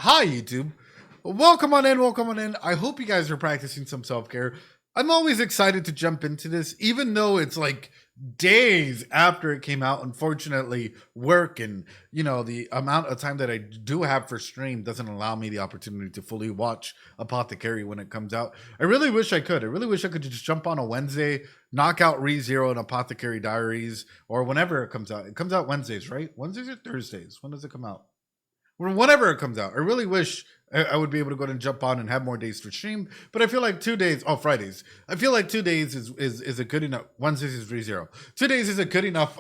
Hi, YouTube. Welcome on in, welcome on in. I hope you guys are practicing some self care. I'm always excited to jump into this, even though it's like days after it came out. Unfortunately, work and the amount of time that I do have for stream doesn't allow me the opportunity to fully watch Apothecary when it comes out. I really wish I could. I really wish I could just jump on a Wednesday, knock out ReZero and Apothecary Diaries, or whenever it comes out. It comes out Wednesdays, right? Wednesdays or Thursdays? When does it come out? Whenever it comes out. I really wish I would be able to go ahead and jump on and have more days for stream, but I feel like 2 days, Fridays. I feel like 2 days is a good enough. Wednesdays is 3-0. 2 days is a good enough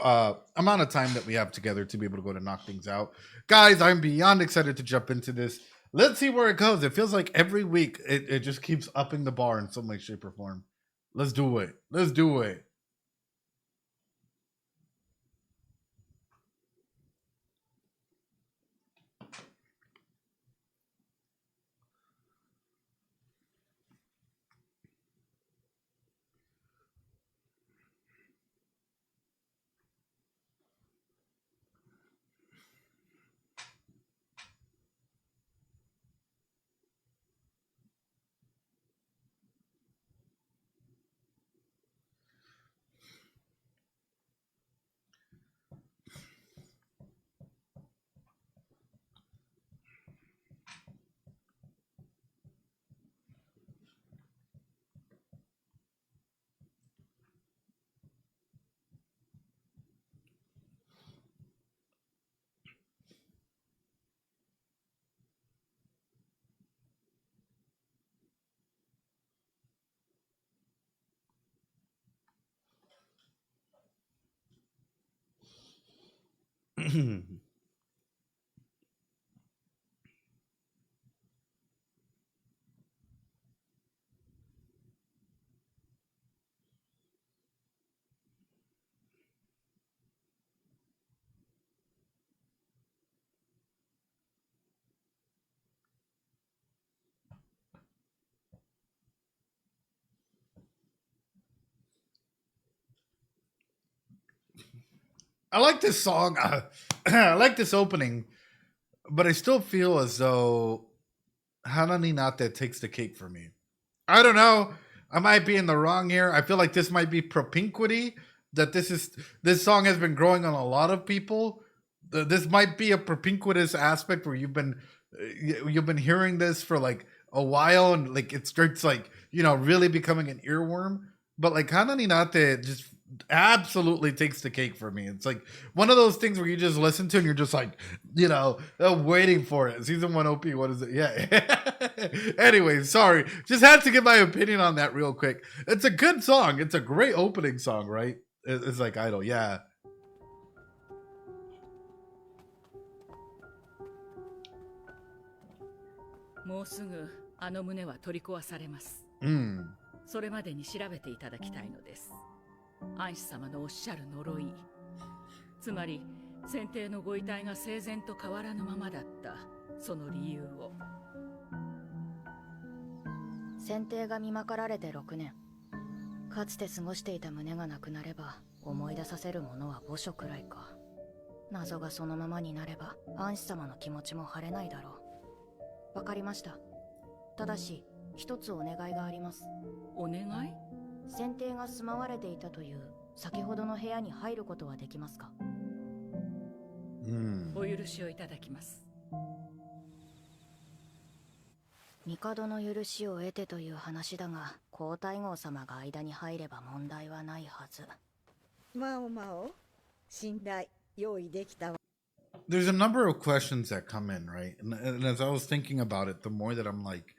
amount of time that we have together to be able to go to knock things out. Guys, I'm beyond excited to jump into this. Let's see where it goes. It feels like every week it just keeps upping the bar in some way, shape, or form. Let's do it. Let's do it. I like this song. I like this opening, but I still feel as though Hanani Nate takes the cake for me. I don't know. I might be in the wrong here. I feel like this might be propinquity. That this song has been growing on a lot of people. This might be a propinquitous aspect where you've been hearing this for like a while, and like it starts like really becoming an earworm. But like Hanani Nate just absolutely takes the cake for me. It's like one of those things where you just listen to and you're just like, waiting for it. Season 1 OP, what is it? Yeah. Anyway, sorry. Just had to get my opinion on that real quick. It's a good song. It's a great opening song, right? It's like Idol, yeah. もうすぐあの胸は取り壊されます。それまでに調べていただきたいのです。安子様のおっしゃる呪い、つまり先帝のご遺体が生前と変わらぬままだったその理由を。先帝が見まかられて6年。かつて過ごしていた胸がなくなれば思い出させるものは墓所くらいか。謎がそのままになれば安子様の気持ちも晴れないだろう。わかりました。ただし一つお願いがあります。お願い？先帝が住まわれていたという先ほどの部屋に入ることはできますか？お許しをいただきます。帝の許しを得てという話だが、皇太后様が間に入れば問題はないはず。まおまお、信頼用意できたわ。 There's a number of questions that come in, right? And as I was thinking about it, the more that I'm like,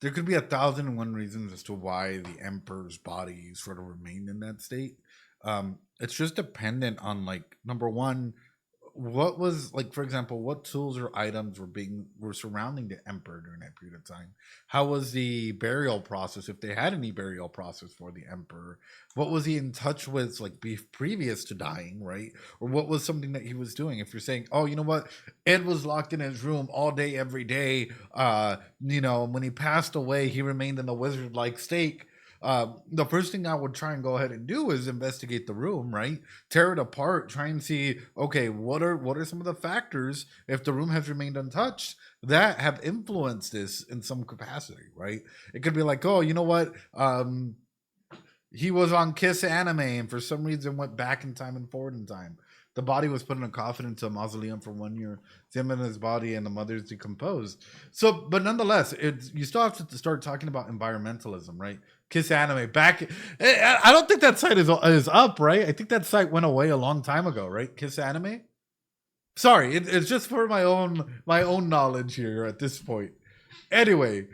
there could be 1,001 reasons as to why the emperor's body sort of remained in that state. It's just dependent on, like, number one, what was, like, for example, what tools or items were surrounding the emperor during that period of time? How was the burial process, if they had any burial process for the emperor? What was he in touch with, like, previous to dying, right? Or what was something that he was doing? If you're saying, oh, you know what, Ed was locked in his room all day every day, when he passed away he remained in a wizard like state, the first thing I would try and go ahead and do is investigate the room, right? Tear it apart, try and see, okay, what are some of the factors, if the room has remained untouched, that have influenced this in some capacity, right? It could be like, oh, you know what? He was on Kiss Anime and for some reason went back in time and forward in time. The body was put in a coffin into a mausoleum for 1 year. It's him and his body, and the mother's decomposed. So, but nonetheless, you still have to start talking about environmentalism, right? Kiss Anime back. I don't think that site is up, right? I think that site went away a long time ago, right? Kiss Anime. Sorry, it's just for my own knowledge here at this point. Anyway,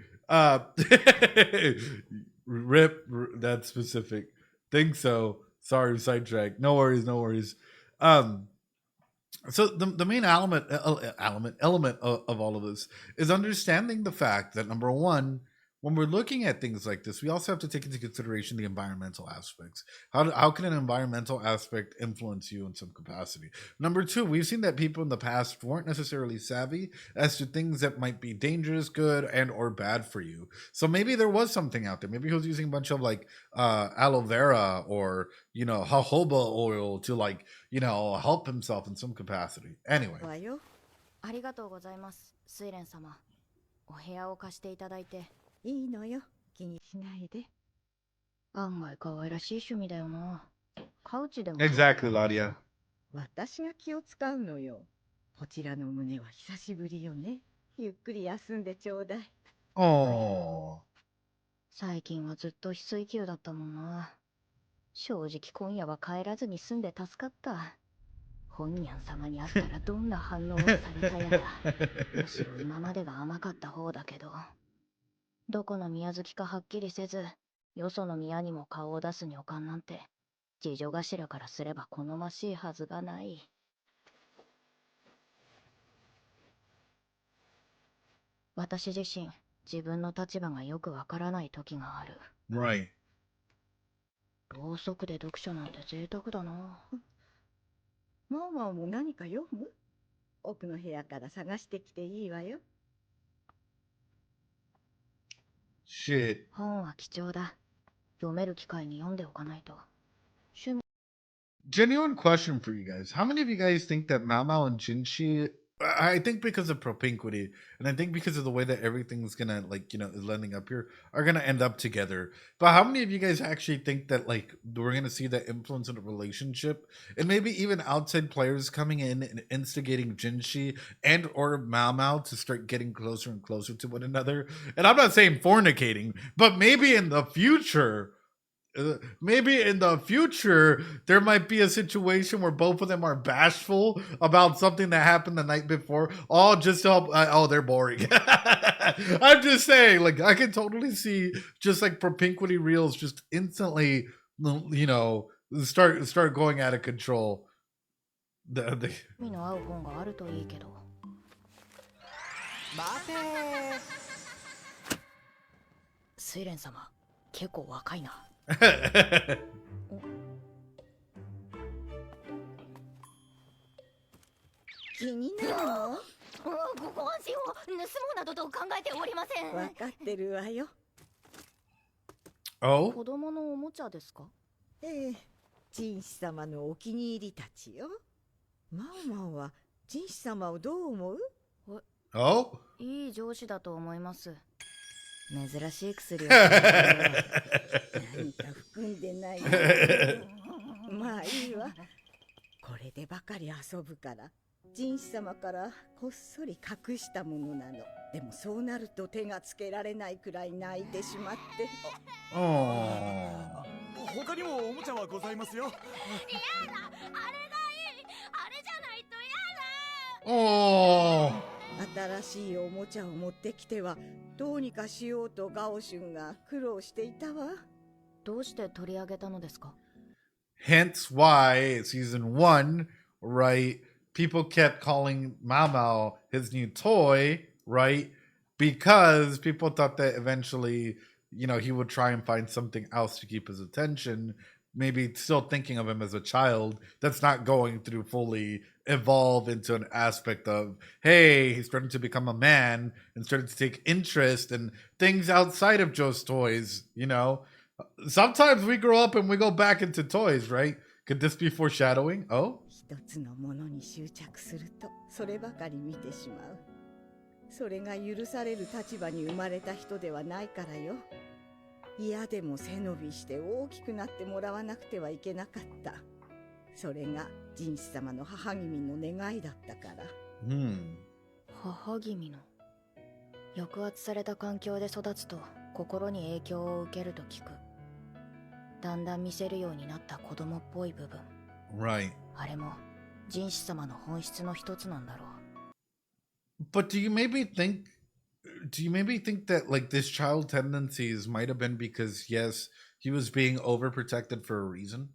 rip that specific. Think so. Sorry, sidetrack. No worries, no worries. So the main element of all of this is understanding the fact that number one, when we're looking at things like this, we also have to take into consideration the environmental aspects. How can an environmental aspect influence you in some capacity? Number two, we've seen that people in the past weren't necessarily savvy as to things that might be dangerous, good, and or bad for you. So maybe there was something out there. Maybe he was using a bunch of like aloe vera or jojoba oil to like help himself in some capacity. Anyway. わよ。ありがとうございます、睡蓮様。お部屋を貸していただいて。いいのよ。気にしないで。案外可愛らしい趣味だよな。カウチでも。Exactly, Ladia. 私が気を使うのよ。こちらの胸は久しぶりよね。ゆっくり休んでちょうだい。Oh. 最近はずっと翡翠球だったもんな。正直今夜は帰らずに済んで助かった。本ニャン様に会ったらどんな反応をされたやら。むしろ今までが甘かった方だけど。どこの宮月かはっきりせず、よその宮にも顔を出す女官なんて、次女頭からすれば好ましいはずがない。私自身、自分の立場がよくわからない時がある。Right. ろうそくで読書なんて贅沢だな。ママも何か読む？奥の部屋から探してきていいわよ。Shit. 本は貴重だ。読める機会に読んでおかないと。Genuine question for you guys. How many of you guys think that Mao Mao and Jinshi, I think because of propinquity, and I think because of the way that everything's gonna is landing up here, are gonna end up together. But how many of you guys actually think that we're gonna see that influence in a relationship, and maybe even outside players coming in and instigating Jinshi and or Mao Mao to start getting closer and closer to one another? And I'm not saying fornicating, but maybe in the future. There might be a situation where both of them are bashful about something that happened the night before, all just to help. They're boring. I'm just saying, I can totally see just propinquity reels just instantly, start going out of control. 見の合う本があるといいけど。待てー。睡蓮様、結構若いな。気になるの？ご安心を。盗もうなどと考えておりません。わかってるわよ。Oh? 子供のおもちゃですか？ええ、紳士様のお気に入りたちよ。マオマオは紳士様をどう思う？ Oh? いい上司だと思います。珍しい薬を。何か含んでない。まあいいわ。これでばかり遊ぶから。紳士様からこっそり隠したものなの。でもそうなると手がつけられないくらい泣いてしまって。他にもおもちゃはございますよ。やだ、あれがいい。あれじゃないとやだ。新しいおもちゃを持ってきてはどうにかしようとガオシュンが苦労していたわ。どうして取り上げたのですか？ Hence why season 1, right? People kept calling Mao Mao his new toy, right? Because people thought that eventually, he would try and find something else to keep his attention. Maybe still thinking of him as a child that's not going through fully evolve into an aspect of, hey, he's starting to become a man and starting to take interest in things outside of Joe's toys, Sometimes we grow up and we go back into toys, right? Could this be foreshadowing? Oh? 一つのものに執着するとそればかり見てしまう。それが許される立場に生まれた人ではないからよ。嫌でも背伸びして大きくなってもらわなくてはいけなかった。それが人士様の母君の願いだったから。母君の抑圧された環境で育つと心に影響を受けると聞く。だんだん見せるようになった子供っぽい部分。Right. あれも人士様の本質の一つなんだろう。But do you maybe think that like this child tendencies might have been because yes, he was being overprotected for a reason?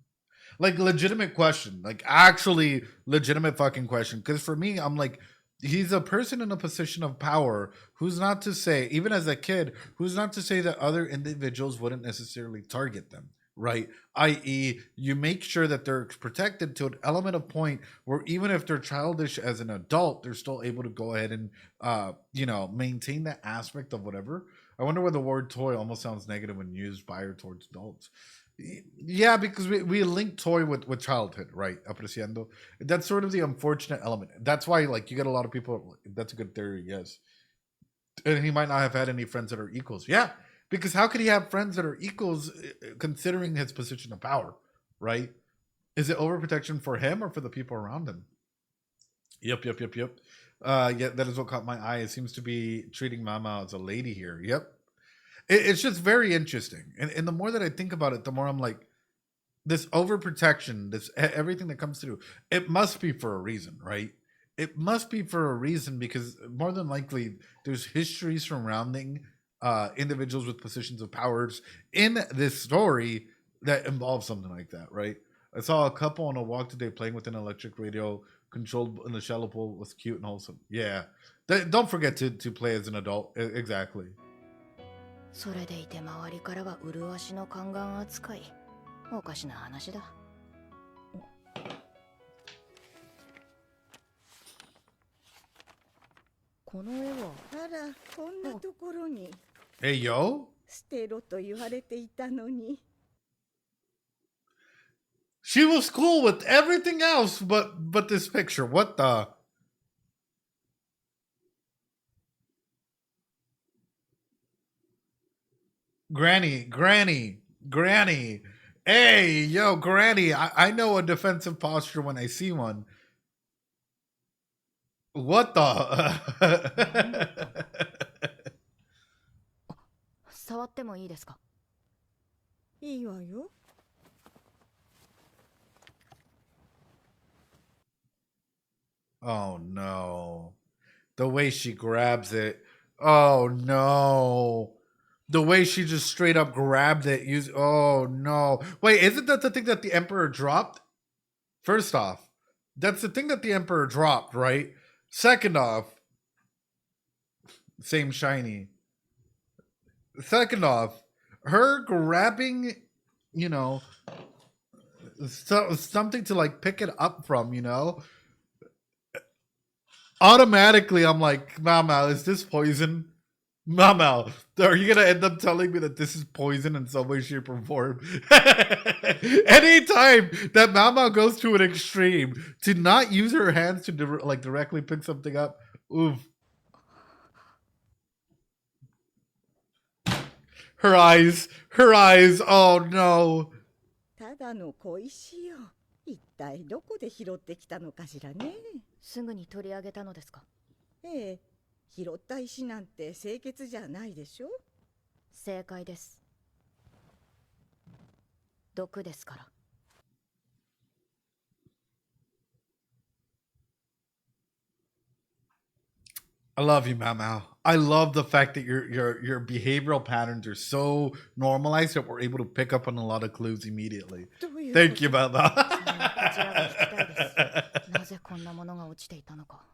Like legitimate question, like actually legitimate fucking question. Because for me, I'm like, he's a person in a position of power who's not to say, even as a kid, who's not to say that other individuals wouldn't necessarily target them, right? I.e., you make sure that they're protected to an element of point where even if they're childish as an adult, they're still able to go ahead and, maintain that aspect of whatever. I wonder why the word toy almost sounds negative when used by or towards adults. Yeah, because we link toy with childhood, right? Apreciando. That's sort of the unfortunate element. That's why, like, you get a lot of people. That's a good theory, yes. And he might not have had any friends that are equals. Yeah, because how could he have friends that are equals considering his position of power, right? Is it overprotection for him or for the people around him? Yep. Yeah, that is what caught my eye. It seems to be treating Mama as a lady here. Yep. It's just very interesting. And the more that I think about it, the more I'm like, this overprotection, this everything that comes through, it must be for a reason, right? It must be for a reason because more than likely there's history surrounding individuals with positions of powers in this story that involve something like that, right? I saw a couple on a walk today playing with an electric radio controlled in the shallow pool. Was cute and wholesome. Yeah. Don't forget to play as an adult. Exactly. それでいて周りからは麗しの宦官扱い。おかしな話だ。この絵は。あら、こんなところに。Hey, yo? 捨てろと言われていたのに。She was cool with everything else but this picture. What the? Granny. Hey, yo, Granny. I know a defensive posture when I see one. What the? 触ってもいいですか？いいわよ。Oh no. The way she grabs it. Oh no. The way she just straight up grabbed it. Oh no. Wait, isn't that the thing that the Emperor dropped? First off, that's the thing that the Emperor dropped, right? Second off, same shiny. Second off, her grabbing, something to like pick it up from, automatically I'm like, Mama, is this poison? Mama, are you gonna end up telling me that this is poison in some way, shape, or form? Anytime that Mama goes to an extreme to not use her hands to directly pick something up, oof. Her eyes, oh no. ただの小石よ。一体どこで拾ってきたのかしらね。すぐに取り上げたのですか？ええ、拾った石なんて清潔じゃないでしょ。正解です。毒ですから。I love you, Mao. I love the fact that your behavioral patterns are so normalized that we're able to pick up on a lot of clues immediately. Thank you, Mao. なぜこんなものが落ちていたのか。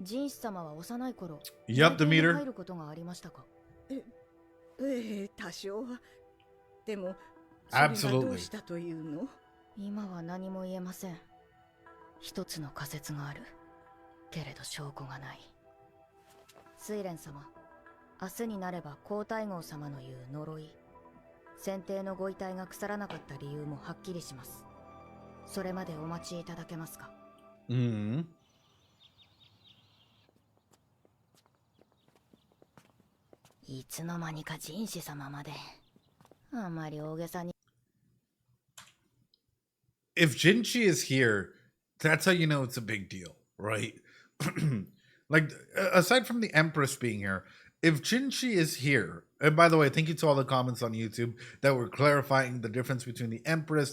人士様は幼い頃、Yep, the meter. 入ることがありましたか？ええ、多少は。でも、それがどうしたというの？今は何も言えません。一つの仮説がある。けれど証拠がない。睡蓮様、明日になれば皇太后様の言う呪い、先帝のご遺体が腐らなかった理由もはっきりします。それまでお待ちいただけますか。いつの間にか人士様まで。あんまり大げさに。If Jinchi is here, that's how you know it's a big deal, right? Like, aside from the Empress being here, if Jinchi is here, and by the way, thank you to all the comments on YouTube that were clarifying the difference between the Empress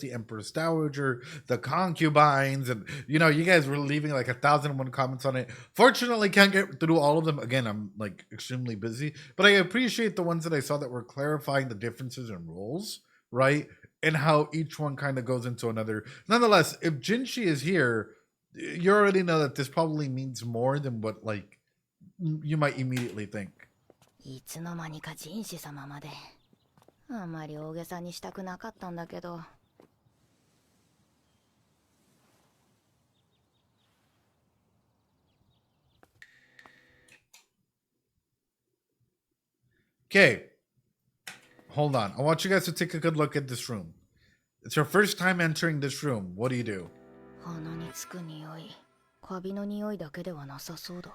Dowager, the concubines, and you guys were leaving like 1,001 comments on it. Fortunately, can't get through all of them. Again, I'm like extremely busy, but I appreciate the ones that I saw that were clarifying the differences in roles, right? And how each one kind of goes into another. Nonetheless, if Jinchi is here, you already know that this probably means more than what like you might immediately think. いつの間にか人士様まで。あんまり大げさにしたくなかったんだけど。Okay. Hold on. I want you guys to take a good look at this room. It's your first time entering this room. What do? 鼻につく匂い。カビの匂いだけではなさそうだ。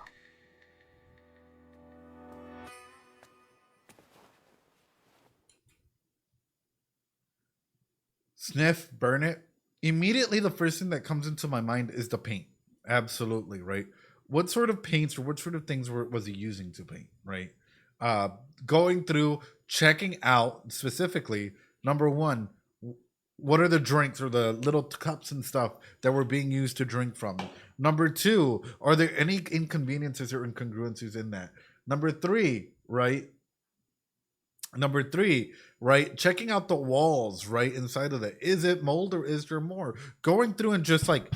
Sniff, burn it. Immediately, the first thing that comes into my mind is the paint. Absolutely, right? What sort of paints or what sort of things was he using to paint, right? Going through, checking out specifically, number one, what are the drinks or the little cups and stuff that were being used to drink from? Number two, are there any inconveniences or incongruencies in that? Number three, right? Checking out the walls, right, inside of that. Is it mold or is there more? Going through and just like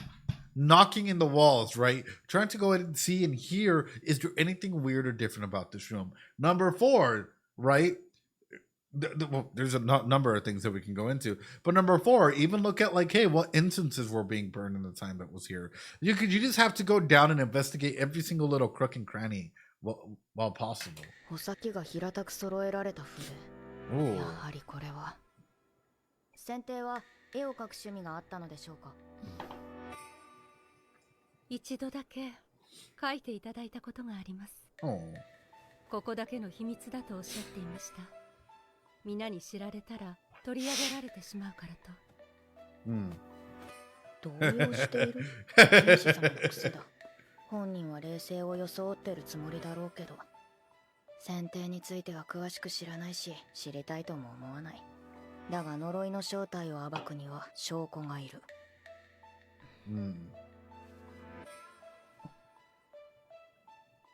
knocking in the walls, right? Trying to go ahead and see and hear, is there anything weird or different about this room? Number four, right? Well, there's a number of things that we can go into, but number four, even look at like, hey, what instances were being burned in the time that was here. You just have to go down and investigate every single little crook and cranny while possible. 穂先が平たく揃えられた筆。やはりこれは。先帝は絵を描く趣味があったのでしょうか。一度だけ描いていただいたことがあります。ここだけの秘密だとおっしゃっていました。皆に知られたら取り上げられてしまうからと。動揺している。天使様の癖だ。本人は冷静を装ってるつもりだろうけど、先帝については詳しく知らないし、知りたいとも思わない。だが呪いの正体を暴くには証拠がいる。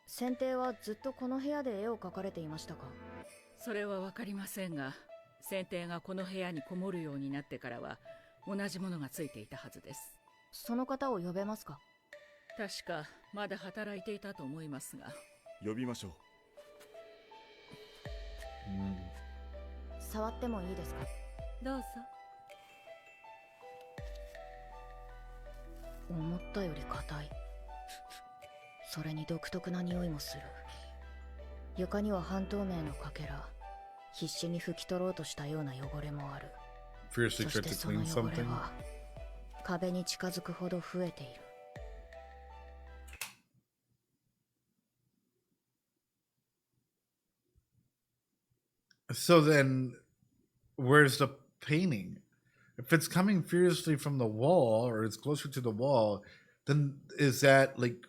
先帝はずっとこの部屋で絵を描かれていましたか？それはわかりませんが、先帝がこの部屋にこもるようになってからは同じものがついていたはずです。その方を呼べますか？確かまだ働いていたと思いますが。呼びましょう。触ってもいいですか？どうぞ。思ったより硬い。それに独特な匂いもする。床には半透明のかけら、必死に拭き取ろうとしたような汚れもある。そしてその汚れは壁に近づくほど増えている。So then, where's the painting? If it's coming furiously from the wall, or it's closer to the wall, then is that like...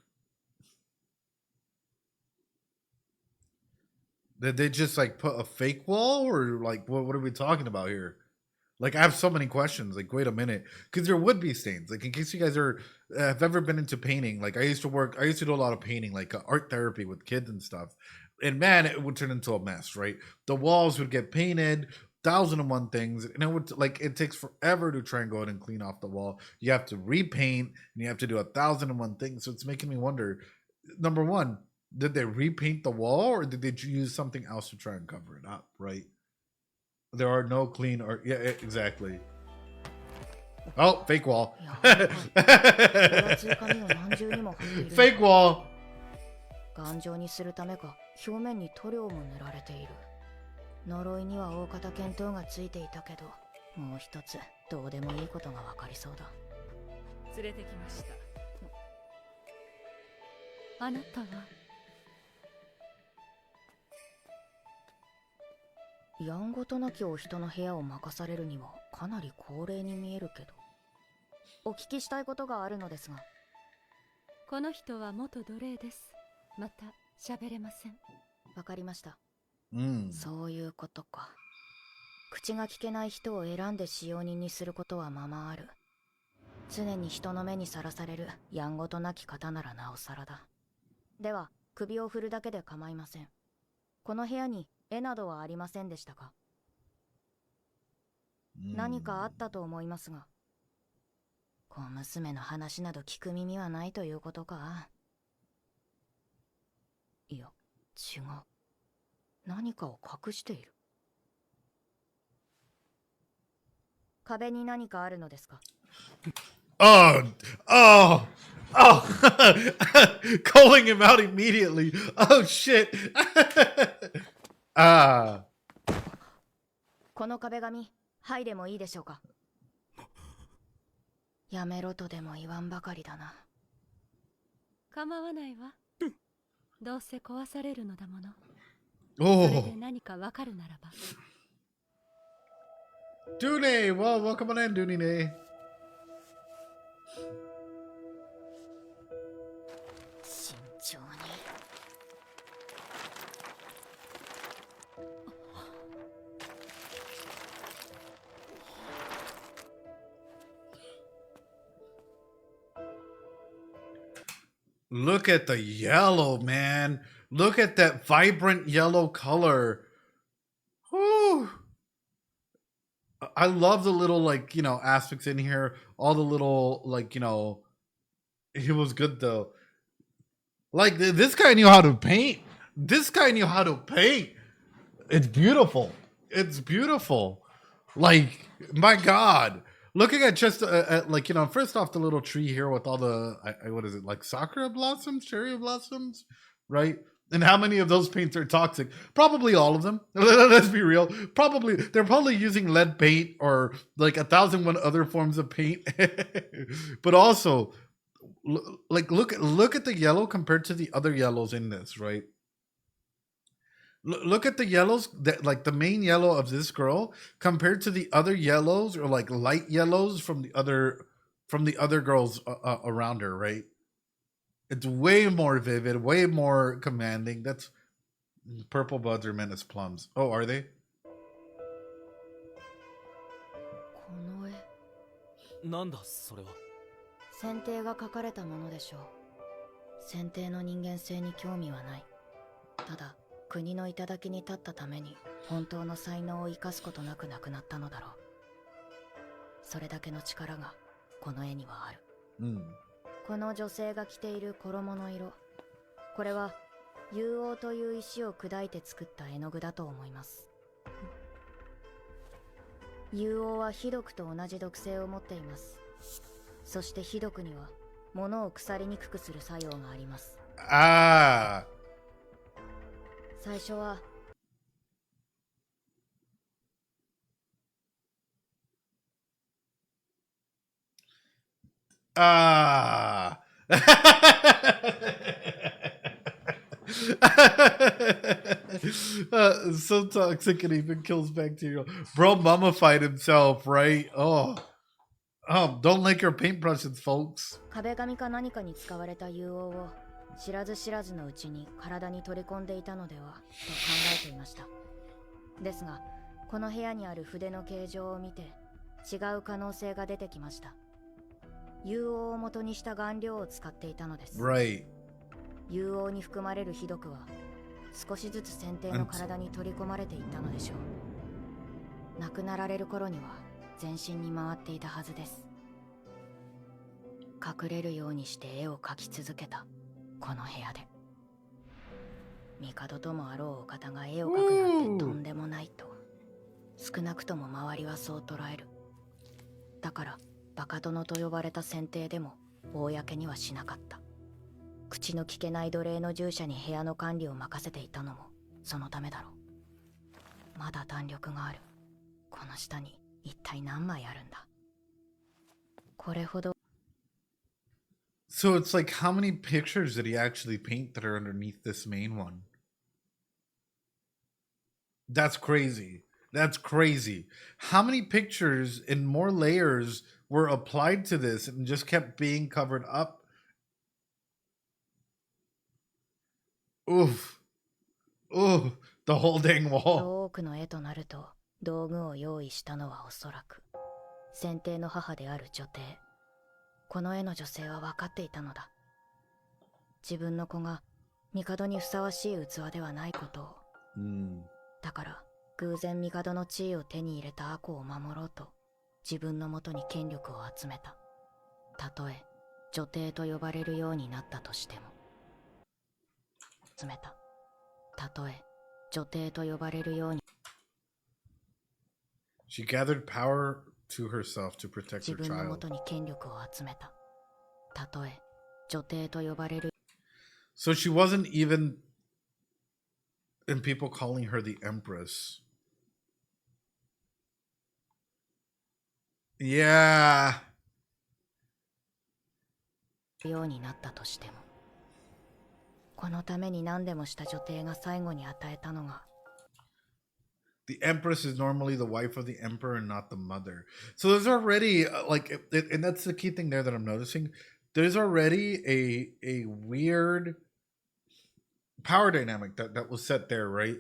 Did they just like put a fake wall, or like what are we talking about here? Like, I have so many questions. Like, wait a minute, because there would be stains. Like, in case you guys have ever been into painting, like I used to do a lot of painting, like art therapy with kids and stuff. And man, it would turn into a mess, right? The walls would get painted, 1,001 things, and it would it takes forever to try and go ahead and clean off the wall. You have to repaint, and you have to do 1,001 things. So it's making me wonder. Number one, did they repaint the wall, or did they use something else to try and cover it up? Right? There are no clean or exactly. Oh, fake wall. Fake wall. 頑丈にするためか表面に塗料も塗られている。呪いには大方見当がついていたけど、もう一つどうでもいいことがわかりそうだ。連れてきました。あなたはやんごとなきお人の部屋を任されるにはかなり高齢に見えるけど。お聞きしたいことがあるのですが。この人は元奴隷です。また喋れません。わかりました。Mm. そういうことか。口が聞けない人を選んで使用人にすることはままある。常に人の目にさらされるやんごとなき方ならなおさらだ。では首を振るだけで構いません。この部屋に絵などはありませんでしたか？何かあったと思いますが。小娘の話など聞く耳はないということか。いや、違う。何かを隠している。壁に何かあるのですか？ Oh, oh, oh. Calling him out immediately. Oh, shit. この壁紙、はいでもいいでしょうか？やめろとでも言わんばかりだな。構わないわ。どうせ壊されるのだもの。それ Oh. で何かわかるならば。Dune, well, welcome on in, Dune. 慎重に。Look at the yellow, man. Look at that vibrant yellow color. Whew. I love the little, like, you know, aspects in here. All the little, like, you know, it was good though. Like, this guy knew how to paint. This guy knew how to paint. It's beautiful. It's beautiful. Like, my God. Looking at just, like, you know, first off, the little tree here with all the, what is it, like sakura blossoms, cherry blossoms, right? And how many of those paints are toxic? Probably all of them. Let's be real. They're probably using lead paint or like 1,001 other forms of paint. But also, like, look at the yellow compared to the other yellows in this, right? Look at the yellows, that like the main yellow of this girl compared to the other yellows or like light yellows from the other girls around her, right? It's way more vivid, way more commanding. That's purple buds are meant as plums. Oh, are they? この絵、なんだそれは。選定が書かれたものでしょう。選定の人間性に興味はない。ただ国の頂に立ったために本当の才能を生かすことなく亡くなったのだろう。それだけの力がこの絵にはある。この女性が着ている衣の色、これは幽王という石を砕いて作った絵の具だと思います。幽王は非毒と同じ毒性を持っています。そして非毒には物を腐りにくくする作用があります。最初はso toxic it even kills bacteria. Bro mummified himself, right? Oh, don't lick your paintbrushes, folks. 壁紙か何かに使われた幽王を知らず知らずのうちに体に取り込んでいたのではと考えていました。ですがこの部屋にある筆の形状を見て違う可能性が出てきました。幽王を元にした顔料を使っていたのです。Right. 幽王に含まれる非毒は少しずつ選定の体に取り込まれていったのでしょう。亡くなられる頃には全身に回っていたはずです。隠れるようにして絵を描き続けたこの部屋で。帝ともあろうお方が絵を描くなんてとんでもないと、少なくとも周りはそう捉える。だからバカ殿と呼ばれた選定でも公にはしなかった。口の聞けない奴隷の従者に部屋の管理を任せていたのもそのためだろう。まだ弾力がある。この下に一体何枚あるんだ。これほど。 So it's like, how many pictures did he actually paint that are underneath this main one? That's crazy. That's crazy. How many pictures and more layers were applied to this and just kept being covered up? Oof. Oof. The whole dang wall. 多くの絵となると道具を用意したのはおそらく先帝の母である女帝。この絵の女性は分かっていたのだ。自分の子が帝にふさわしい器ではないことを。だから偶然帝の地位を手に入れたアコを守ろうと自分のもとに権力を集めた。たとえ女帝と呼ばれるようになったとしても。集めた。たとえ女帝と呼ばれるように。She gathered power to herself to protect 自 her 分のも child. とに権力を集めた。たとえ女帝と呼ばれる。 So she wasn't even, and people calling her the Empress. Yeah. ようになったとしても。このために何でもした女帝が最後に与えたのが。 The Empress is normally the wife of the Emperor and not the mother. So there's already and that's the key thing there that I'm noticing. There's already a weird power dynamic that was set there, right?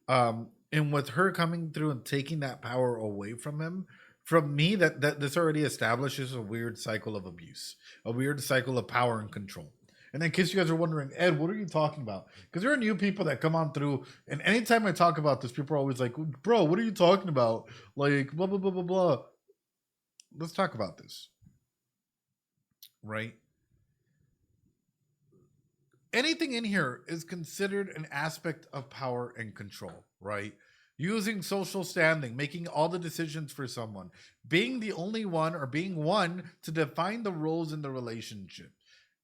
And with her coming through and taking that power away from him, from me, that this already establishes a weird cycle of abuse, a weird cycle of power and control. And in case you guys are wondering, Ed, what are you talking about? Because there are new people that come on through, and anytime I talk about this, people are always like, bro, what are you talking about? Like, blah, blah, blah, blah, blah. Let's talk about this. Right? Anything in here is considered an aspect of power and control, right? Using social standing, making all the decisions for someone, being the only one or being one to define the roles in the relationship.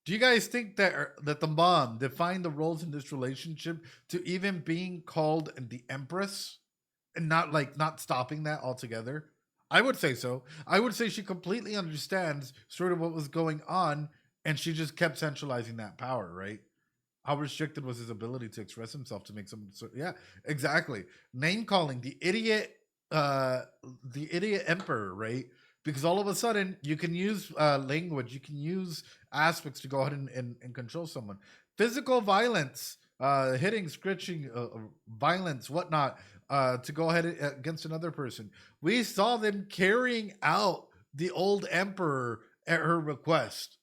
Do you guys think that the mom defined the roles in this relationship to even being called the Empress and not stopping that altogether? I would say so. I would say she completely understands sort of what was going on, and she just kept centralizing that power, right? How restricted was his ability to express himself to make some? Yeah, exactly. Name calling the idiot emperor, right? Because all of a sudden you can use language, you can use aspects to go ahead and control someone. Physical violence, hitting, scratching, violence, whatnot, to go ahead against another person. We saw them carrying out the old emperor at her request,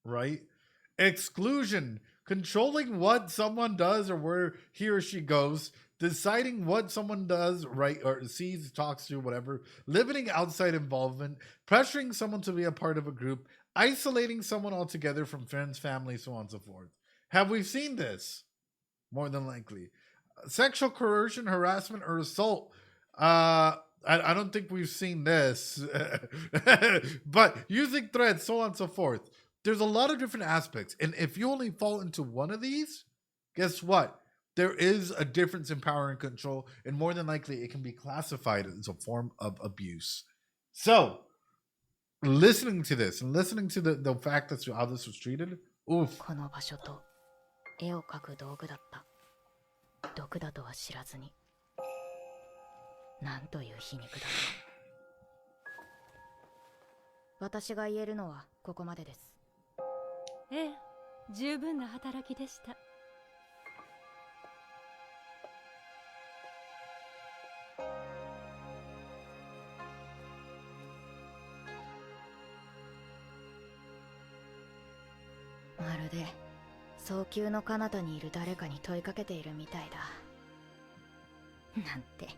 right? Exclusion, controlling what someone does or where he or she goes, deciding what someone does, right, or sees, talks to, whatever, limiting outside involvement, pressuring someone to be a part of a group, isolating someone altogether from friends, family, so on and so forth. Have we seen this? More than likely. Sexual coercion, harassment, or assault. I don't think we've seen this. But using threats, so on and so forth. There's a lot of different aspects. And if you only fall into one of these, guess what? There is a difference in power and control, and more than likely it can be classified as a form of abuse. So, listening to this and listening to the fact that how this was treated, oof. この場所と絵を描く道具だった。毒だとは知らずに。なんという皮肉だ。私が言えるのはここまでです。ええ、十分な働きでした。まるで早急の彼方にいる誰かに問いかけているみたいだ。なんて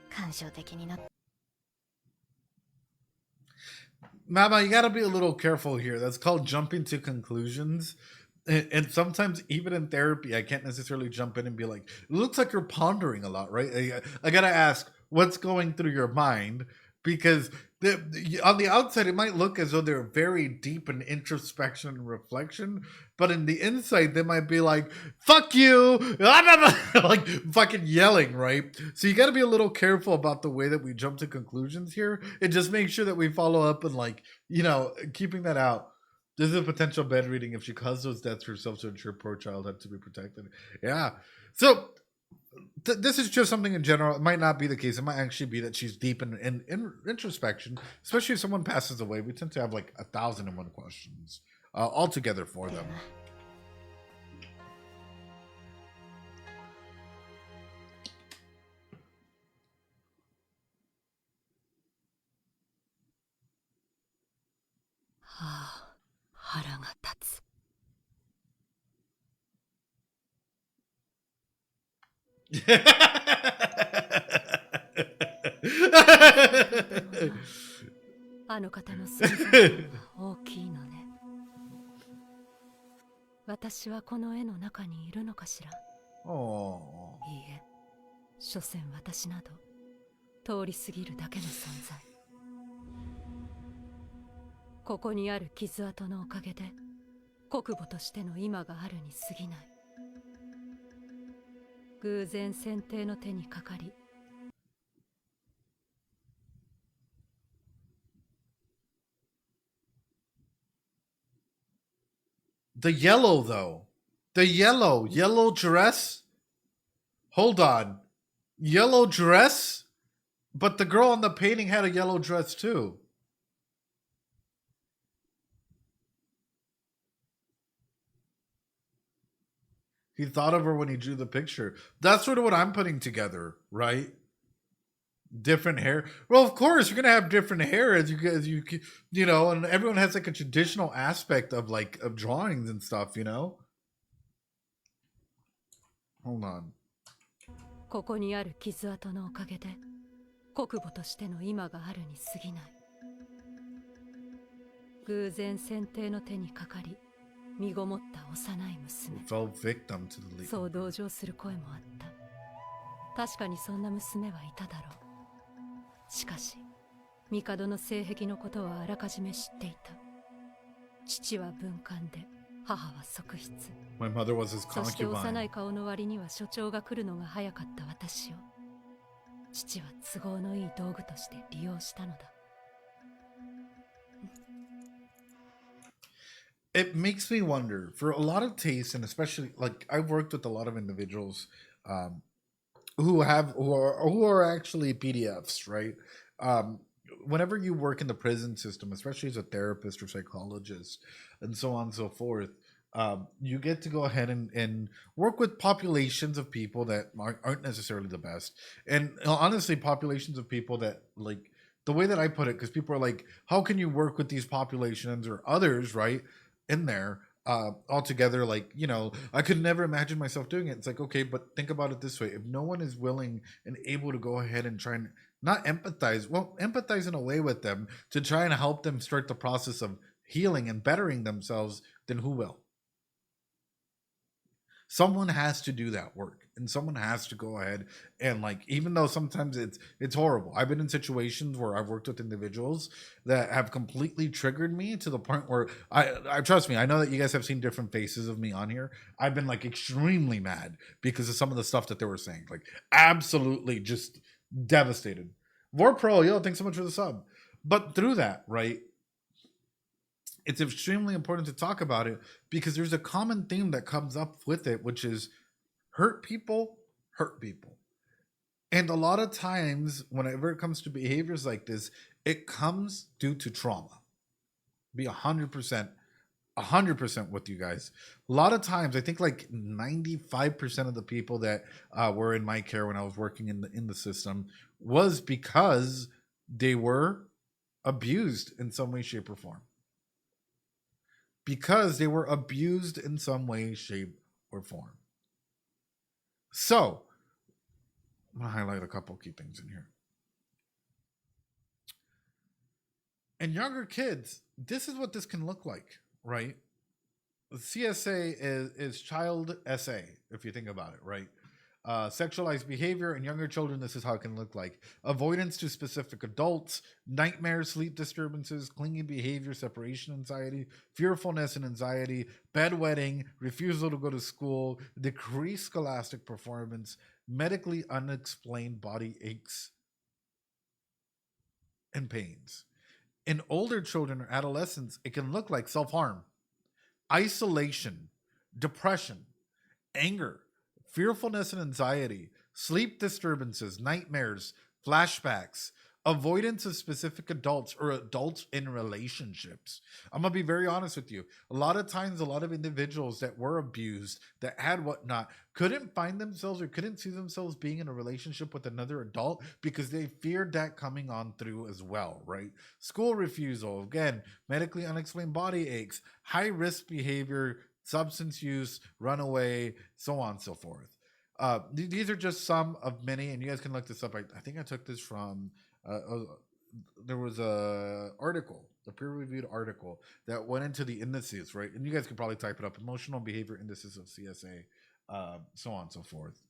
感傷的になった。Mama, you gotta be a little careful here. That's called jumping to conclusions. And sometimes, even in therapy, I can't necessarily jump in and be like, it looks like you're pondering a lot, right? I gotta ask, what's going through your mind? Because On the outside, it might look as though they're very deep in introspection and reflection, but in the inside, they might be like, fuck you, like fucking yelling, right? So you got to be a little careful about the way that we jump to conclusions here, and just make sure that we follow up and, like, you know, keeping that out. This is a potential bad reading if she caused those deaths herself to ensure poor child had to be protected. Yeah. So this is just something in general. It might not be the case. It might actually be that she's deep in introspection, especially if someone passes away. We tend to have like 1,001 questions altogether for them. Oh. いいえ、所詮私など通り過ぎるだけの存在。ここにある傷跡のおかげで国母としての今があるに過ぎない。偶然先帝の手にかかり、 The yellow, though. The yellow dress. Hold on. Yellow dress? But the girl on the painting had a yellow dress too. He thought of her when he drew the picture. That's sort of what I'm putting together, right? Different hair. Well, of course, you're gonna have different hair as you know, and everyone has like a traditional aspect of like of drawings and stuff, you know. Hold on. ここにある傷跡のおかげで国母としての今があるに過ぎない。偶然先帝の手にかかり、身ごもった幼い娘。Fell victim to the league. そう同情する声もあった。確かにそんな娘はいただろう。しかし、帝の性癖のことはあらかじめ知っていた。父は文官で、母は側室。My mother was his そして concubine. 幼い顔の割には所長が来るのが早かった私を、父は都合のいい道具として利用したのだ。It makes me wonder, for a lot of tastes, and especially like I've worked with a lot of individuals who are actually PDFs, right? Whenever you work in the prison system, especially as a therapist or psychologist, and so on and so forth, you get to go ahead and work with populations of people that aren't necessarily the best, and honestly, populations of people that, like, the way that I put it, because people are like, how can you work with these populations or others, right? In there altogether, like, you know, I could never imagine myself doing it. It's like, okay, but think about it this way: if no one is willing and able to go ahead and try and not empathize, well, empathize in a way with them to try and help them start the process of healing and bettering themselves, then who will? Someone has to do that work, and someone has to go ahead and, like, even though sometimes it's horrible. I've been in situations where I've worked with individuals that have completely triggered me to the point where I trust me, I know that you guys have seen different faces of me on here. I've been like extremely mad because of some of the stuff that they were saying, like absolutely just devastated. Vor Pro, yo, thanks so much for the sub. But through that, right, it's extremely important to talk about it because there's a common theme that comes up with it, which is hurt people. And a lot of times, whenever it comes to behaviors like this, it comes due to trauma. Be 100% with you guys. A lot of times, I think like 95% of the people that were in my care when I was working in the system was because they were abused in some way, shape, or form. Because they were abused in some way, shape, or form. So, I'm going to highlight a couple key things in here. And younger kids, this is what this can look like, right? CSA is child SA, if you think about it, right? Sexualized behavior in younger children, this is how it can look like. Avoidance to specific adults, nightmares, sleep disturbances, clingy behavior, separation anxiety, fearfulness and anxiety, bedwetting, refusal to go to school, decreased scholastic performance, medically unexplained body aches and pains. In older children or adolescents, it can look like self-harm, isolation, depression, anger, fearfulness and anxiety, sleep disturbances, nightmares, flashbacks, avoidance of specific adults or adults in relationships. I'm gonna be very honest with you. A lot of times, a lot of individuals that were abused, that had whatnot, couldn't find themselves or couldn't see themselves being in a relationship with another adult because they feared that coming on through as well, right? School refusal, again, medically unexplained body aches, high risk behavior, substance use, runaway, so on and so forth. These are just some of many, and you guys can look this up. I think I took this from there was a peer-reviewed article that went into the indices, right? And you guys could probably type it up: emotional behavior indices of CSA, so on and so forth.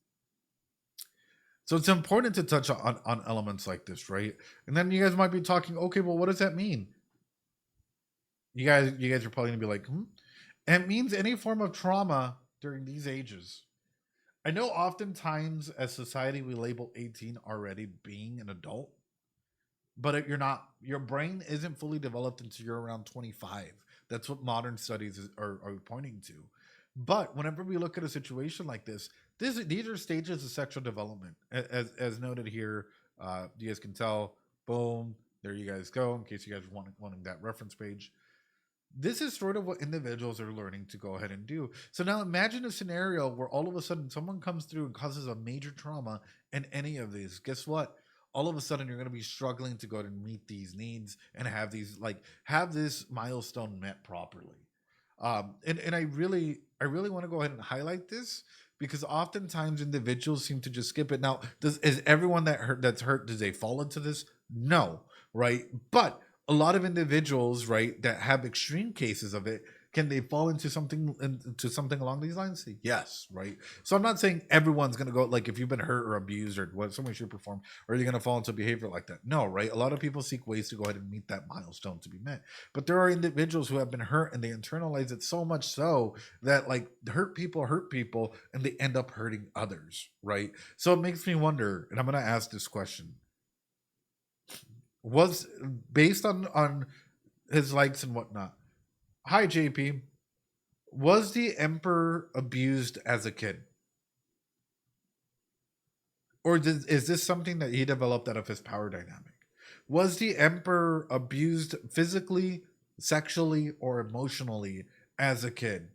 So it's important to touch on elements like this, right? And then you guys might be talking, okay, well, what does that mean? You guys are probably gonna be like, It means any form of trauma during these ages. I know oftentimes as society we label 18 already being an adult, but if you're not, your brain isn't fully developed until you're around 25. That's what modern studies are pointing to. But whenever we look at a situation like this, these are stages of sexual development. As noted here, you guys can tell, boom, there you guys go, in case you guys are wanting that reference page. This is sort of what individuals are learning to go ahead and do. So now imagine a scenario where all of a sudden someone comes through and causes a major trauma in any of these. Guess what? All of a sudden you're going to be struggling to go ahead and meet these needs and have this milestone met properly. And I really want to go ahead and highlight this because oftentimes individuals seem to just skip it. Now, is everyone that's hurt, does they fall into this? No, right? But a lot of individuals, right, that have extreme cases of it, can they fall into something along these lines? Yes, right. So I'm not saying everyone's gonna go, like, if you've been hurt or abused or what someone should perform, or you're gonna fall into behavior like that. No, right. A lot of people seek ways to go ahead and meet that milestone to be met. But there are individuals who have been hurt and they internalize it so much so that like hurt people and they end up hurting others, right? So it makes me wonder, and I'm gonna ask this question. Was based on his likes and whatnot. Hi, JP. Was the Emperor abused as a kid? Or is this something that he developed out of his power dynamic? Was the Emperor abused physically, sexually, or emotionally as a kid?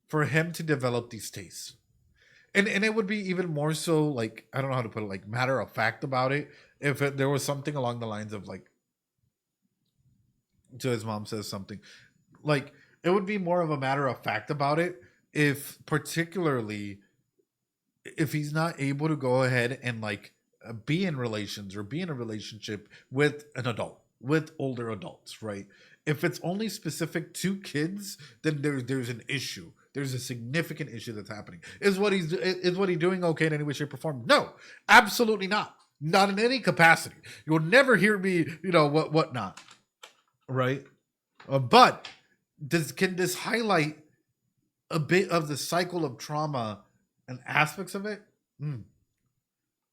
For him to develop these tastes. And it would be even more so, like, I don't know how to put it, like, matter of fact about it, if there was something along the lines of, like, so his mom says something, like, it would be more of a matter of fact about it if, particularly, if he's not able to go ahead and, like, be in relations or be in a relationship with an adult, with older adults, right? If it's only specific to kids, then there's an issue. There's a significant issue that's happening. Is what he's doing okay in any way, shape, or form? No, absolutely not. Not in any capacity. You'll never hear me, whatnot, right? But can this highlight a bit of the cycle of trauma and aspects of it?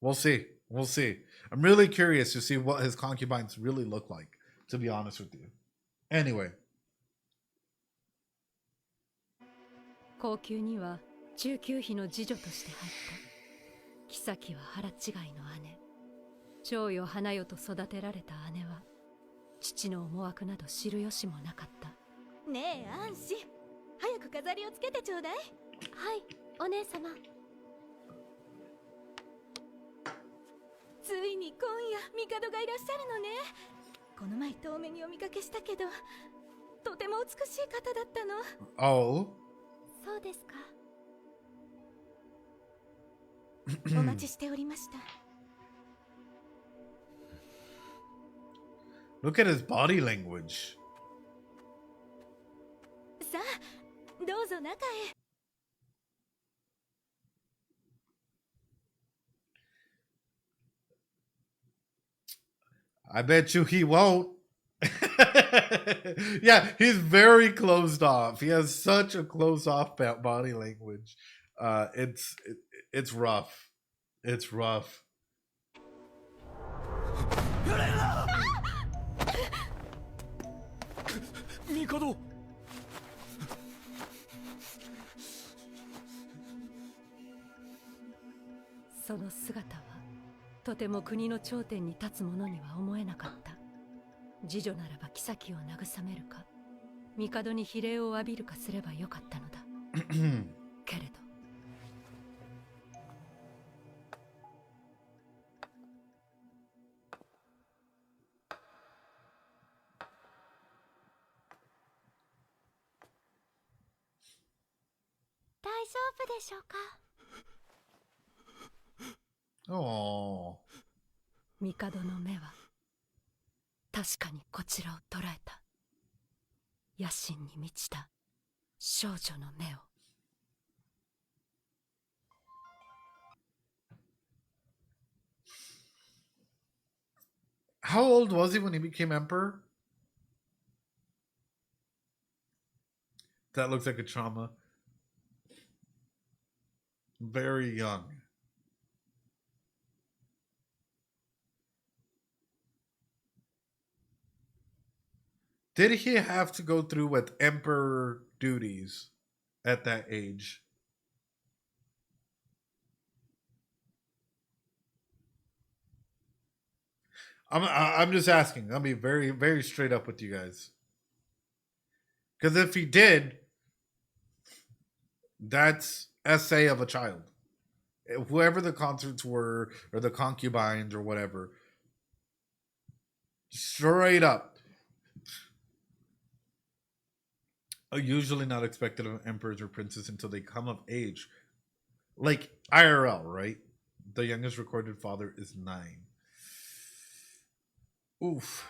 We'll see. I'm really curious to see what his concubines really look like, to be honest with you. Anyway. 後宮には中級妃の次女として入った妃は腹違いの姉長よ花よと育てられた姉は父の思惑など知る由もなかったねえアンシ早く飾りをつけてちょうだいはいお姉様ついに今夜帝がいらっしゃるのねこの前遠目にお見かけしたけどとても美しい方だったの Ohそうですかお待ちしておりました Look at his body language さあどうぞ中へ。 I bet you he won't. Yeah, he's very closed off. He has such a closed off body language. It's rough. It's rough. 帝。その姿はとても国の頂点に立つ者には思えなかった。次女ならば妃を慰めるか、帝に比例を浴びるかすればよかったのだ。けれど大丈夫でしょうか。 Oh. 帝の目は確かにこちらを捉えた。野心に満ちた少女の目を。How old was he when he became emperor? That looks like a trauma. Very young. Did he have to go through with emperor duties at that age? I'm just asking. I'll be very, very straight up with you guys. Because if he did, that's essay of a child. Whoever the consorts were, or the concubines, or whatever. Straight up. Usually not expected of emperors or princes until they come of age. Like IRL, right? The youngest recorded father is 9. Oof.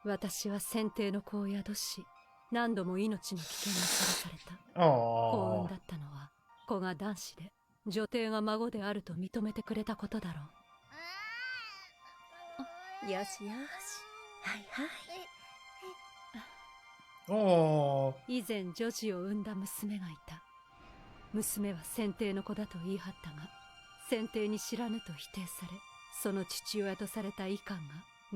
私は先帝の子を宿し、何度も命の危険にさらされた。 Oh. 幸運だったのは子が男子で、女帝が孫であると認めてくれたことだろう。よしよし。はいはい。 Oh. 以前女児を産んだ娘がいた。娘は先帝の子だと言い張ったが、先帝に知らぬと否定され、その父親とされたイカンが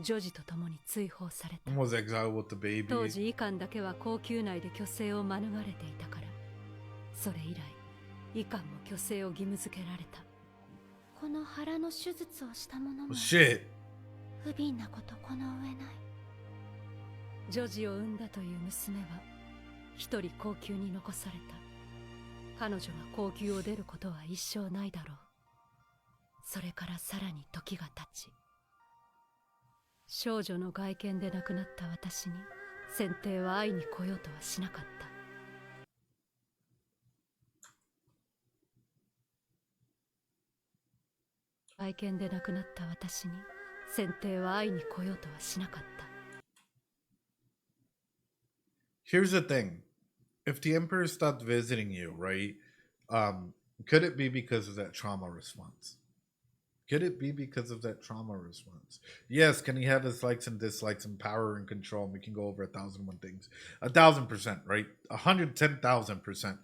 女児と共に追放された。 Was exiled with the baby. 当時イカンだけは皇宮内で去勢を免れていたから、それ以来イカンも去勢を義務付けられた。この腹の手術をした者も Shit. 不憫なことこの上ない。女児を産んだという娘は一人皇宮に残された。彼女が皇宮を出ることは一生ないだろう。それからさらに時が経ち、少女の外見で亡くなった私に先帝は会いに来ようとはしなかった。外見で亡くなった私に先帝は会いに来ようとはしなかった。 Here's the thing. If the emperor stopped visiting you, right? Could it be because of that trauma response? Could it be because of that trauma response? Yes, can he have his likes and dislikes and power and control? And we can go over 1,001 things. 1,000%, right? 110,000%.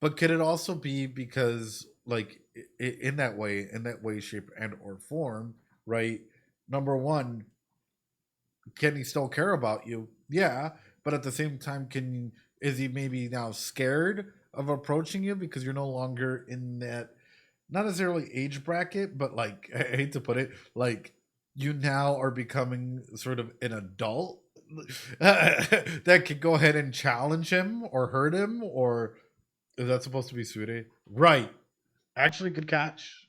But could it also be because, like, in that way, shape, and or form, right? Number one, can he still care about you? Yeah, but at the same time, is he maybe now scared of approaching you because you're no longer in that, not necessarily age bracket, but like, I hate to put it, like you now are becoming sort of an adult that could go ahead and challenge him or hurt him, or is that supposed to be Sure? Right. Actually, good catch.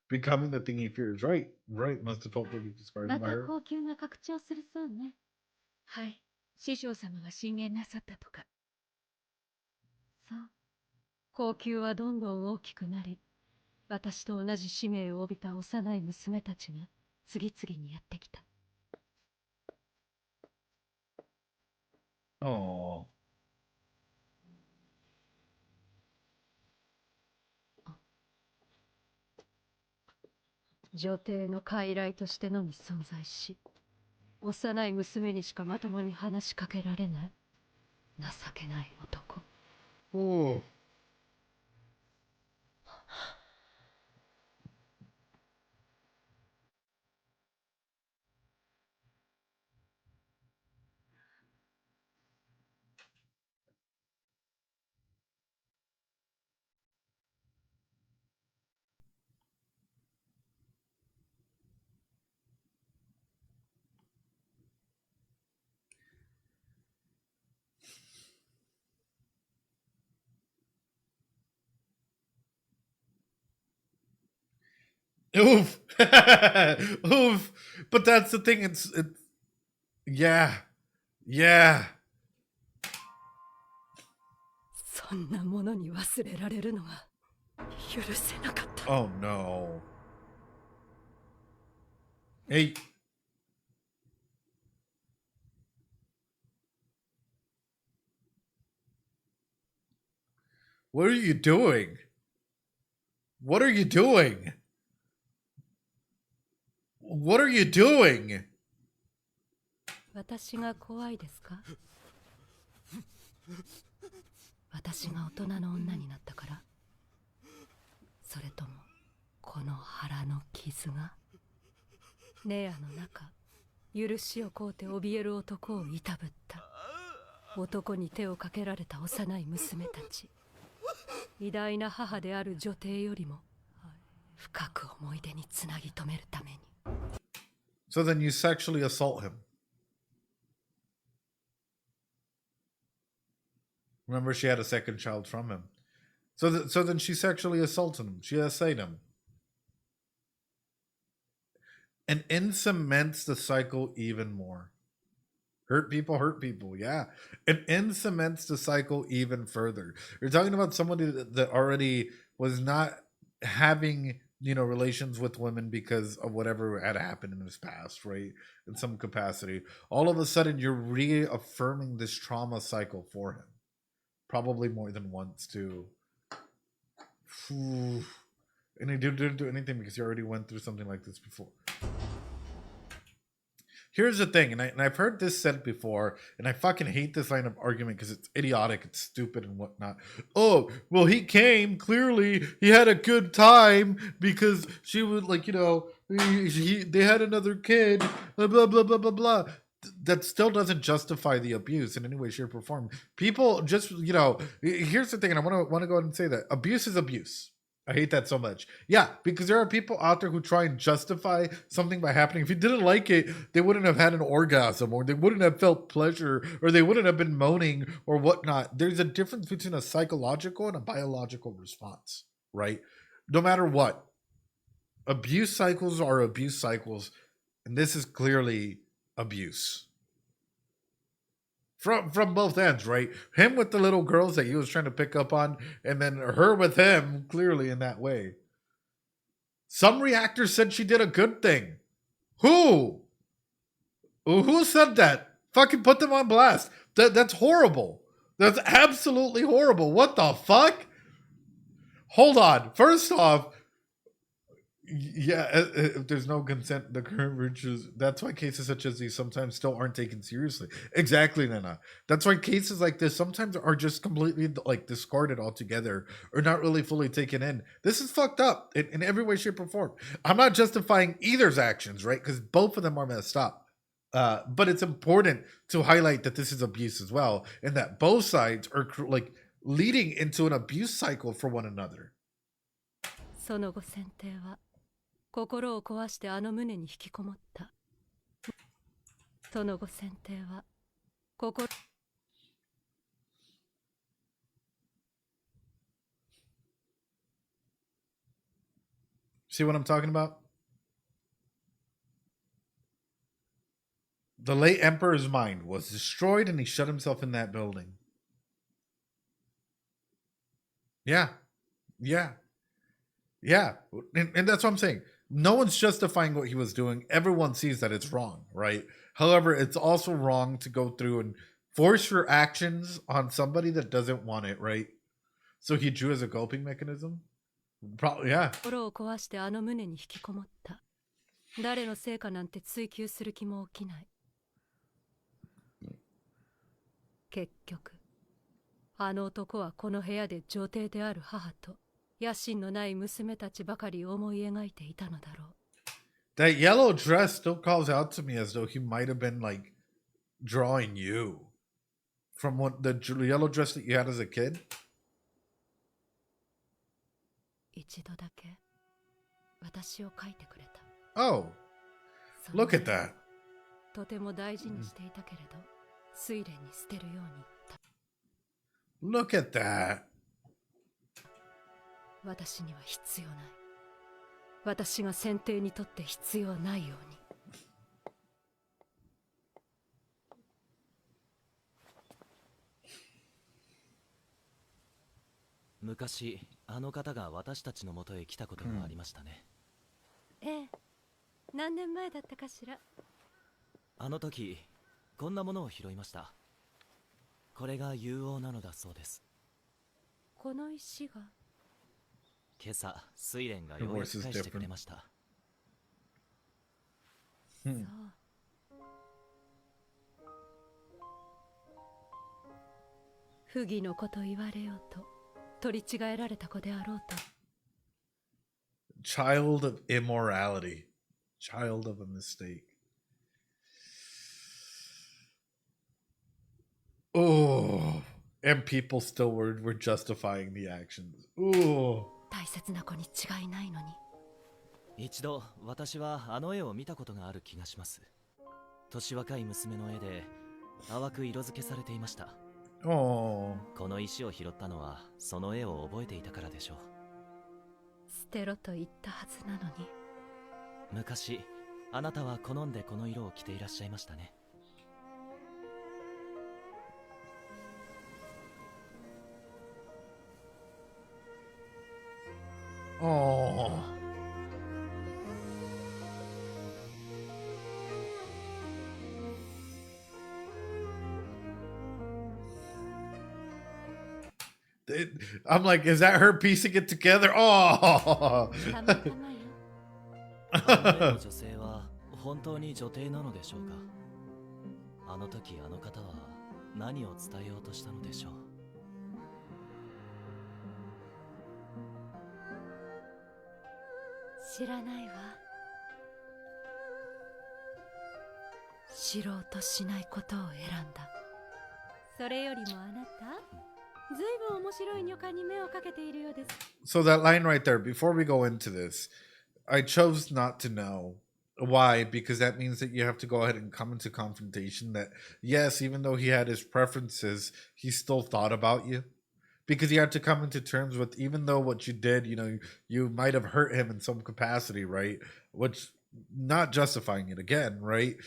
Becoming the thing he fears. Right. Must have felt pretty inspired ま by た her. 高級が拡張するそうね。はい、師匠様が進言なさったとか。そう。皇宮はどんどん大きくなり、私と同じ使命を帯びた幼い娘たちが次々にやってきた。Oh. 女帝の傀儡としてのみ存在し、幼い娘にしかまともに話しかけられない。情けない男。Oh. Oof. Oof. But that's the thing. It's yeah. Yeah. そんなものに忘れられるのが許せなかった。 Oh no. Hey. What are you doing? What are you doing? What are you doing? 私が怖いですか？私が大人の女になったから？それともこの腹の傷が？ネアの中、許しを請うて怯える男をいたぶった。男に手をかけられた幼い娘たち。偉大な母である女帝よりも深く思い出につなぎ止めるために。So then you sexually assault him. Remember, she had a second child from him. So then she sexually assaulted him. She essayed him. And cements the cycle even more. Hurt people, yeah. And cements the cycle even further. You're talking about somebody that already was not having, relations with women because of whatever had happened in his past, right? In some capacity. All of a sudden, you're reaffirming this trauma cycle for him. Probably more than once, too. And he didn't do anything because he already went through something like this before. Here's the thing, and I've heard this said before, and I fucking hate this line of argument because it's idiotic, it's stupid, and whatnot. Oh, well, he came, clearly, he had a good time because she would, they had another kid, blah, blah, blah, blah, blah, blah. That still doesn't justify the abuse in any way, shape, or form. People just, here's the thing, and I want to go ahead and say that abuse is abuse. I hate that so much. Yeah, because there are people out there who try and justify something by happening. If you didn't like it, they wouldn't have had an orgasm, or they wouldn't have felt pleasure, or they wouldn't have been moaning, or whatnot. There's a difference between a psychological and a biological response, right? No matter what. Abuse cycles are abuse cycles, and this is clearly abuse. From both ends, right? Him with the little girls that he was trying to pick up on, and then her with him, clearly in that way. Some reactors said she did a good thing. Who? Who said that? Fucking put them on blast. That's horrible. That's absolutely horrible. What the fuck? Hold on. First off, yeah, if there's no consent, the current virtues, that's why cases such as these sometimes still aren't taken seriously. Exactly, Nana. That's why cases like this sometimes are just completely discarded altogether or not really fully taken in. This is fucked up in every way, shape, or form. I'm not justifying either's actions, right? Because both of them are messed up. But it's important to highlight that this is abuse as well, and that both sides are leading into an abuse cycle for one another. その後先帝は心を壊してあの胸に引きこもった。その後先帝は心 See what I'm talking about? The late emperor's mind was destroyed and he shut himself in that building. Yeah. And that's what I'm saying. No one's justifying what he was doing. Everyone sees that it's wrong, right? However, it's also wrong to go through and force your actions on somebody that doesn't want it, right? So he drew as a coping mechanism? Probably, yeah. 心を壊してあの胸に引きこもった。誰のせいかなんて追求する気も起きない。結局、あの男はこの部屋で女帝である母と野心のない娘たちばかり思い描いていたのだろう。That yellow dress still calls out to me as though he might have been like drawing you from what the yellow dress that you had as a kid. 一度だけ私を描いてくれた。Oh, look at that. とても大事にしていたけれど、睡蓮に捨てるように言った。Look at that. 私には必要ない。私が選定にとって必要ないように。昔あの方が私たちの元へ来たことがありましたね。ええ、何年前だったかしら。あの時こんなものを拾いました。これが有王なのだそうです。この石が今朝睡蓮がようやく返してくれました。そう。不義のこと言われようと取り違えられた子であろうと。Child of immorality. Child of a mistake. Oh, and people still were justifying the actions. Oh. 大切な子に違いないのに。一度私はあの絵を見たことがある気がします。年若い娘の絵で淡く色付けされていました。Oh. この石を拾ったのはその絵を覚えていたからでしょう。捨てろと言ったはずなのに。昔あなたは好んでこの色を着ていらっしゃいましたね。Oh. I'm like, is that her piecing it together? Oh. たまたまよ。あの絵の女性は本当に女帝なのでしょうか。あの時あの方は何を伝えようとしたのでしょう。知らないわ。知ろうとしないことを選んだ。それよりもあなた、ずいぶん面白い女官に目をかけているようです。So that line right there, before we go into this, I chose not to know. Why? Because that means that you have to go ahead and come into confrontation that, yes, even though he had his preferences, he still thought about you. Because you had to come into terms with, even though what you did, you might have hurt him in some capacity, right? Which, not justifying it again, right?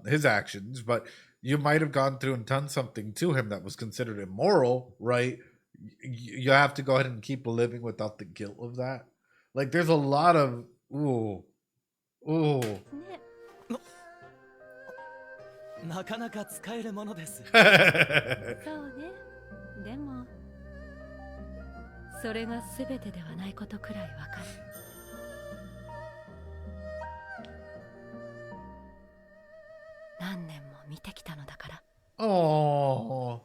His actions, but you might have gone through and done something to him that was considered immoral, right? You have to go ahead and keep living without the guilt of that. Like, there's a lot of, ooh. なかなか使えるものです。そうね。でもそれが全てではないことくらいわかる。何年も見てきたのだから。Oh.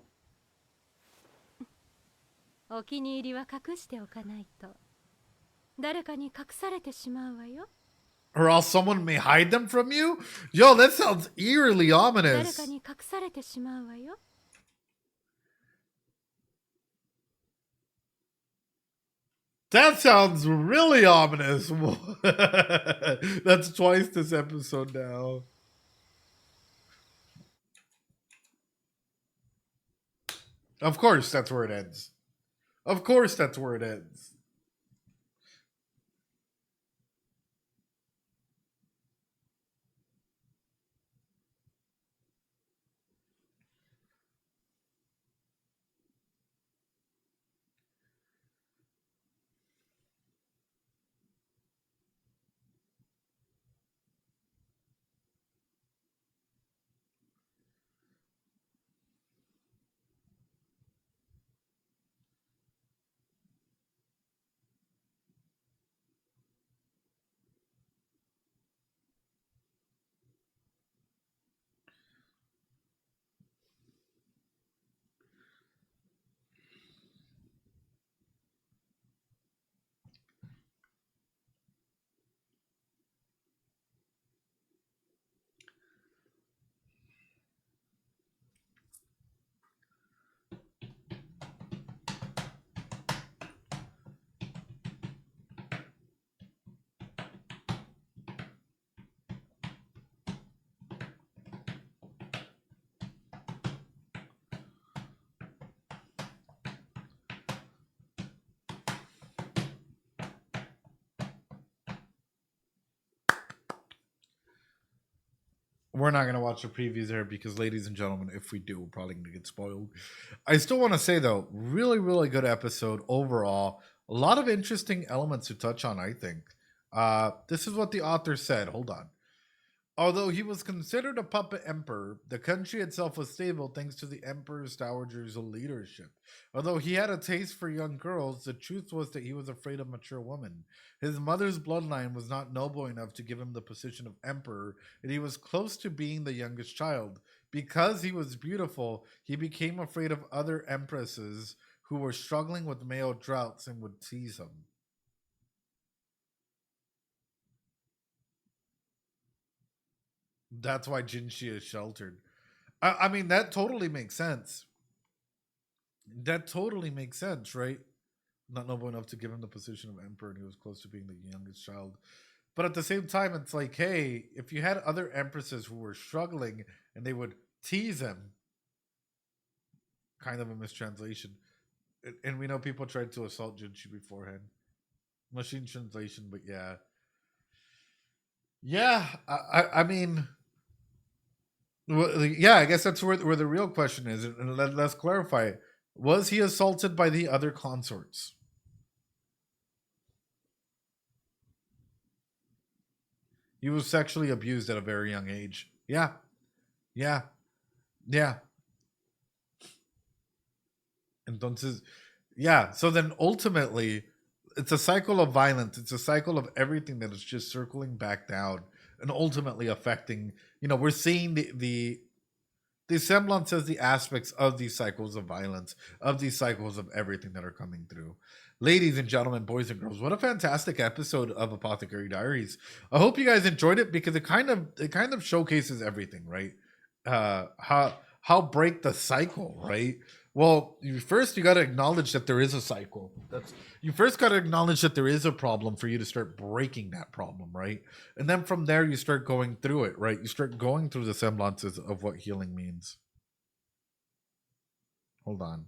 お気に入りは隠しておかないと誰かに隠されてしまうわよ。Or else someone may hide them from you? Yo, that sounds eerily 誰 ominous. かに隠されてしまうわよ。That sounds really ominous. That's twice this episode now. Of course, that's where it ends. Of course, that's where it ends. We're not going to watch the previews there because, ladies and gentlemen, if we do, we're probably going to get spoiled. I still want to say, though, really, really good episode overall. A lot of interesting elements to touch on, I think. This is what the author said. Hold on. Although he was considered a puppet emperor, the country itself was stable thanks to the emperor's dowager's leadership. Although he had a taste for young girls, the truth was that he was afraid of mature women. His mother's bloodline was not noble enough to give him the position of emperor, and he was close to being the youngest child. Because he was beautiful, he became afraid of other empresses who were struggling with male droughts and would tease him. That's why Jinshi is sheltered. I mean, that totally makes sense. That totally makes sense, right? Not noble enough to give him the position of emperor, and he was close to being the youngest child. But at the same time, it's like, hey, if you had other empresses who were struggling and they would tease him, kind of a mistranslation. And we know people tried to assault Jinshi beforehand. Machine translation, but yeah. Yeah, I mean, well, yeah, I guess that's where the real question is. And let's clarify it. Was he assaulted by the other consorts? He was sexually abused at a very young age. Yeah. Yeah. Yeah. Entonces, yeah. So then ultimately, it's a cycle of violence. It's a cycle of everything that is just circling back down and ultimately affecting, we're seeing the semblances, the aspects of these cycles of violence, of these cycles of everything that are coming through. Ladies and gentlemen, boys and girls, what a fantastic episode of Apothecary Diaries. I hope you guys enjoyed it because it kind of showcases everything, right? How break the cycle, right? Well, you got to acknowledge that there is a cycle. You first got to acknowledge that there is a problem for you to start breaking that problem, right? And then from there, you start going through it, right? You start going through the semblances of what healing means. Hold on.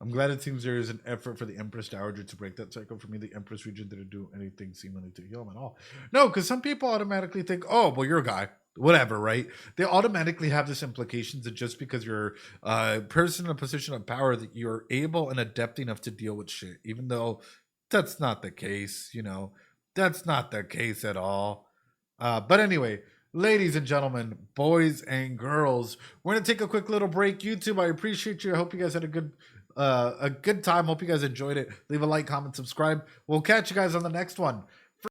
I'm glad it seems there is an effort for the Empress Dowager to break that cycle. For me, the Empress region didn't do anything seemingly to heal him at all. No, because some people automatically think, oh, well, you're a guy. Whatever, right? They automatically have this implication that just because you're a person in a position of power that you're able and adept enough to deal with shit, even though that's not the case, That's not the case at all. But anyway, ladies and gentlemen, boys and girls, we're going to take a quick little break. YouTube, I appreciate you. I hope you guys had a good time. Hope you guys enjoyed it. Leave a like, comment, subscribe. We'll catch you guys on the next one.